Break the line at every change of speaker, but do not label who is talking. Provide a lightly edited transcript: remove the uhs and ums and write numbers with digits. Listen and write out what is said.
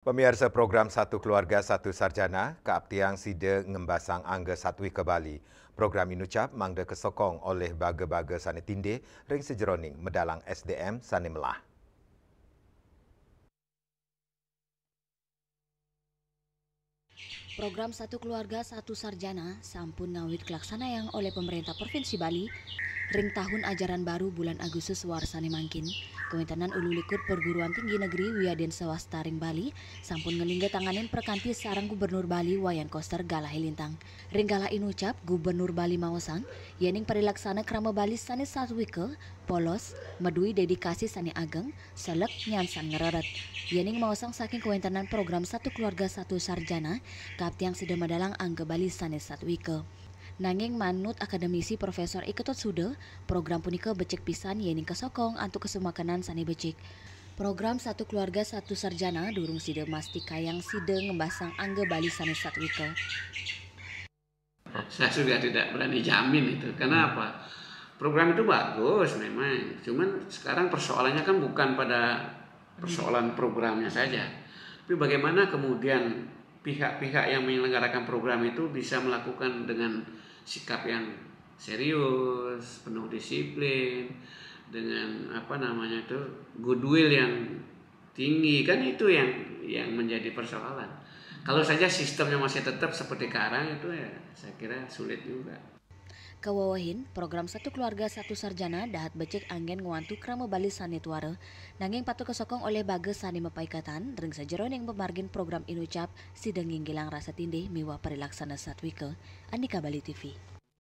Pemirsa program Satu Keluarga Satu Sarjana, Kaaptiang Sida ngembasang angga satwi ke Bali. Program inucap mangda kesokong oleh baga-baga sana tindih ring sejeroning medalang SDM sana melah.
Program Satu Keluarga Satu Sarjana sampun ngawit kelaksanaan oleh pemerintah Provinsi Bali ring tahun ajaran baru bulan Agustus warsane mangkin. Kementerian Ulu Likud Perguruan Tinggi Negeri Wiaden Swasta ring Bali sampun ngelingga tanganin perkanti sarang Gubernur Bali Wayan Koster Galah Lintang. Ring galah inucap Gubernur Bali Mawasang yening perilaksana krama Bali sane satwike polos medui dedikasi sane ageng selek nyansan ngereret. Yening Mawasang saking kewentenan program Satu Keluarga Satu Sarjana Kaaptiang Sida Madalang angga Bali sane satwike. Nanging manut akademisi Profesor Iketot Sude, program punika becek pisan yening kesokong antuk kesemakanan sane becek. Program Satu Keluarga Satu Sarjana durung side masti kayang side ngembasang angga Bali sane satwike.
Saya sudah tidak berani jamin itu. Karena apa? Program itu bagus memang. Cuman sekarang persoalannya kan bukan pada persoalan programnya saja. Tapi bagaimana kemudian pihak-pihak yang menyelenggarakan program itu bisa melakukan dengan sikap yang serius, penuh disiplin, dengan goodwill yang tinggi, kan itu yang menjadi persoalan. Kalau saja sistemnya masih tetap seperti sekarang itu ya saya kira sulit juga.
Kawawahin, program Satu Keluarga Satu Sarjana dahat becek anggen nguantu krama Bali sane tuare. Nanging patu kesokong oleh baga sane mepaikatan, ring sajeroning pemargin program inucap sidang nginggilang rasa tindih miwa perilaksana satwike. Andika Bali TV.